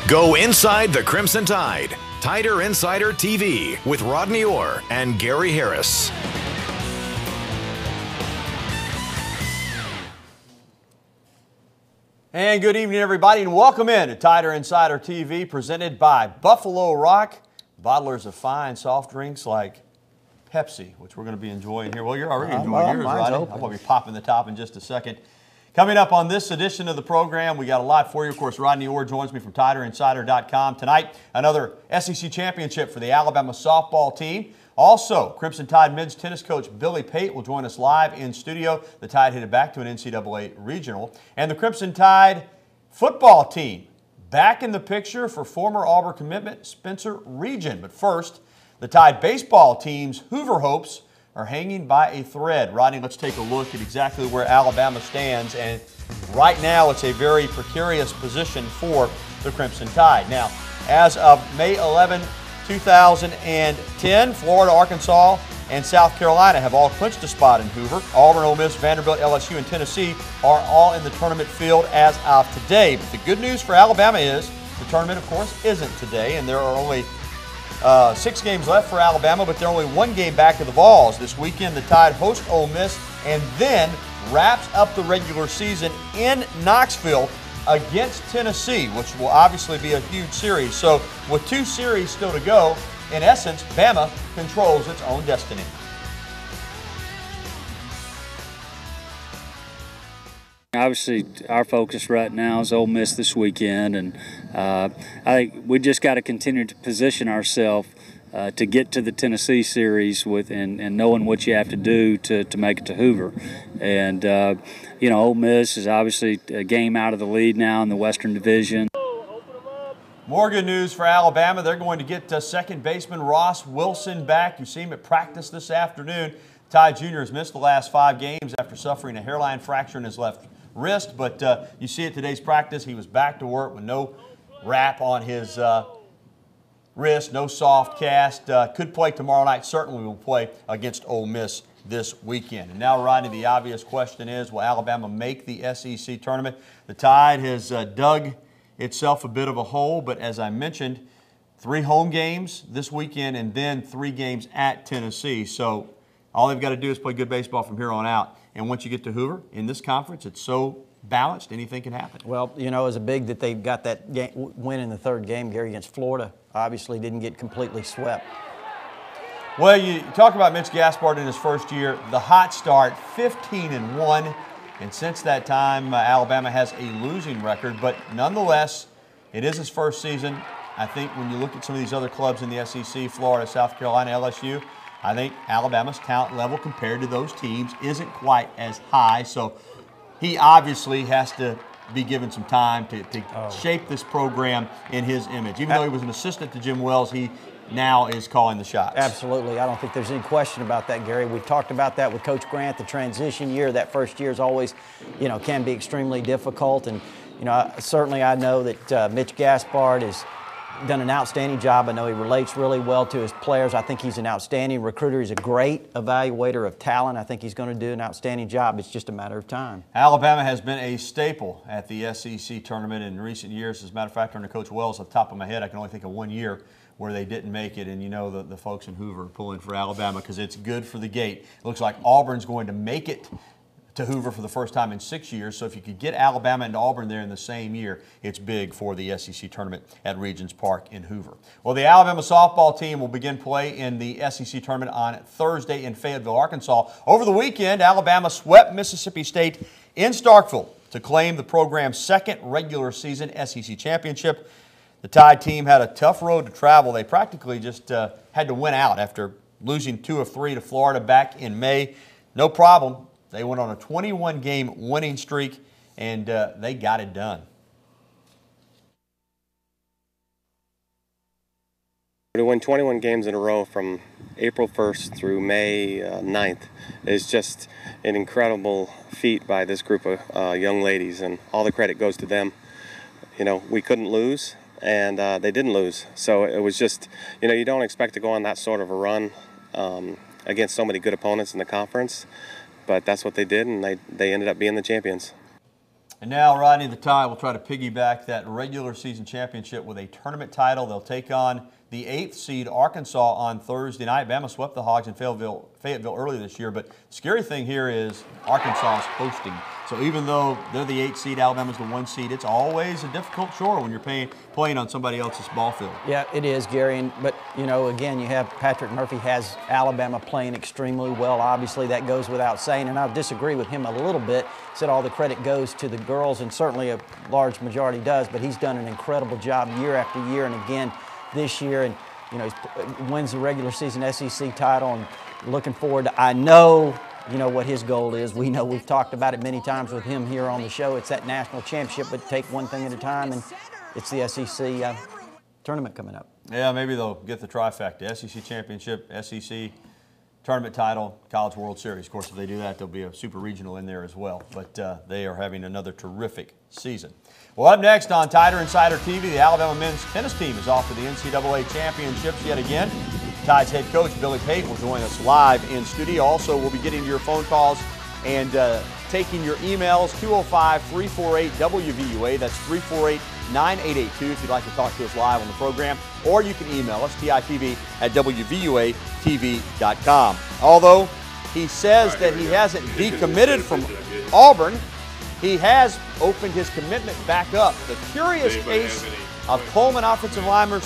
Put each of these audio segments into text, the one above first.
Go inside the Crimson Tide. Tider Insider TV with Rodney Orr and Gary Harris. And good evening, everybody, and welcome in to Tider Insider TV, presented by Buffalo Rock, bottlers of fine soft drinks like Pepsi, which we're going to be enjoying here. Well, you're already enjoying yours, Rodney. I'm going to be popping the top in just a second. Coming up on this edition of the program, we got a lot for you. Of course, Rodney Orr joins me from TiderInsider.com. Tonight, another SEC championship for the Alabama softball team. Also, Crimson Tide men's tennis coach Billy Pate will join us live in studio. The Tide headed back to an NCAA regional. And the Crimson Tide football team back in the picture for former Auburn commitment Spencer Region. But first, the Tide baseball team's Hoover hopes are hanging by a thread. Rodney, let's take a look at exactly where Alabama stands. And right now, it's a very precarious position for the Crimson Tide. Now, as of May 11, 2010, Florida, Arkansas, and South Carolina have all clinched a spot in Hoover. Auburn, Ole Miss, Vanderbilt, LSU, and Tennessee are all in the tournament field as of today. But the good news for Alabama is the tournament, of course, isn't today, and there are only 6 games left for Alabama, but they're only 1 game back of the Vols. This weekend, the Tide host Ole Miss and then wraps up the regular season in Knoxville against Tennessee, which will obviously be a huge series. So with 2 series still to go, in essence, Bama controls its own destiny. Obviously, our focus right now is Ole Miss this weekend, and I think we just got to continue to position ourselves to get to the Tennessee series with and knowing what you have to do to make it to Hoover. And you know, Ole Miss is obviously a game out of the lead now in the Western Division. More good news for Alabama. They're going to get second baseman Ross Wilson back. You see him at practice this afternoon. Ty Jr. has missed the last 5 games after suffering a hairline fracture in his left wrist, but you see at today's practice, he was back to work with no wrap on his wrist, no soft cast. Could play tomorrow night. Certainly will play against Ole Miss this weekend. And now, Rodney, the obvious question is, will Alabama make the SEC tournament? The Tide has dug itself a bit of a hole, but as I mentioned, 3 home games this weekend and then 3 games at Tennessee. So all they've got to do is play good baseball from here on out. And once you get to Hoover, in this conference, it's so balanced, anything can happen. Well, you know, as a big that they got that win in the 3rd game, Gary, against Florida, obviously didn't get completely swept. Well, you talk about Mitch Gaspard in his first year, the hot start, 15-1. And since that time, Alabama has a losing record. But nonetheless, it is his first season. I think when you look at some of these other clubs in the SEC, Florida, South Carolina, LSU, I think Alabama's talent level compared to those teams isn't quite as high. So he obviously has to be given some time to shape this program in his image. Even though he was an assistant to Jim Wells, he now is calling the shots. Absolutely. I don't think there's any question about that, Gary. We've talked about that with Coach Grant. The transition year, that first year is always, you know, can be extremely difficult. And, you know, certainly I know that Mitch Gaspard has done an outstanding job. I know he relates really well to his players. I think he's an outstanding recruiter. He's a great evaluator of talent. I think he's going to do an outstanding job. It's just a matter of time. Alabama has been a staple at the SEC tournament in recent years. As a matter of fact, under Coach Wells, off the top of my head, I can only think of 1 year where they didn't make it, and you know the folks in Hoover are pulling for Alabama because it's good for the gate. It looks like Auburn's going to make it to Hoover for the first time in 6 years. So if you could get Alabama and Auburn there in the same year, it's big for the SEC tournament at Regions Park in Hoover. Well, the Alabama softball team will begin play in the SEC tournament on Thursday in Fayetteville, Arkansas. Over the weekend, Alabama swept Mississippi State in Starkville to claim the program's 2nd regular season SEC championship. The Tide team had a tough road to travel. They practically just had to win out after losing 2 of 3 to Florida back in May. No problem. They went on a 21-game winning streak, and they got it done. To win 21 games in a row from April 1st through May 9th is just an incredible feat by this group of young ladies, and all the credit goes to them. You know, we couldn't lose, and they didn't lose. So it was just, you know, you don't expect to go on that sort of a run against so many good opponents in the conference. But that's what they did, and they ended up being the champions. And now, Rodney, the Tide will try to piggyback that regular season championship with a tournament title. They'll take on the 8th seed Arkansas on Thursday night. Bama swept the Hogs in Fayetteville earlier this year, but the scary thing here is Arkansas is hosting. So even though they're the 8th seed, Alabama's the 1 seed, it's always a difficult chore when you're playing on somebody else's ball field. Yeah, it is, Gary. But, you know, again, you have Patrick Murphy has Alabama playing extremely well. Obviously, that goes without saying, and I disagree with him a little bit. Said all the credit goes to the girls, and certainly a large majority does, but he's done an incredible job year after year, and again, this year, and you know, he wins the regular season SEC title, and looking forward to, I know, you know what his goal is. We know, we've talked about it many times with him here on the show. It's that national championship, but take one thing at a time, and it's the SEC tournament coming up. Yeah, maybe they'll get the trifecta: SEC championship, SEC tournament title, College World Series. Of course, if they do that, there'll be a super regional in there as well. But they are having another terrific season. Well, up next on Tider Insider TV, the Alabama men's tennis team is off to the NCAA championships yet again. Tide's head coach, Billy Pate, will join us live in studio. Also, we'll be getting your phone calls and taking your emails, 205-348-WVUA. That's 348-9882 if you'd like to talk to us live on the program. Or you can email us, TITV@WVUATV.com. Although he says that he hasn't decommitted from Auburn, he has opened his commitment back up. The curious case of Coleman offensive lineman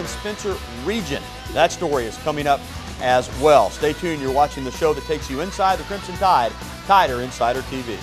Spencer Regent. That story is coming up as well. Stay tuned. You're watching the show that takes you inside the Crimson Tide, Tider Insider TV.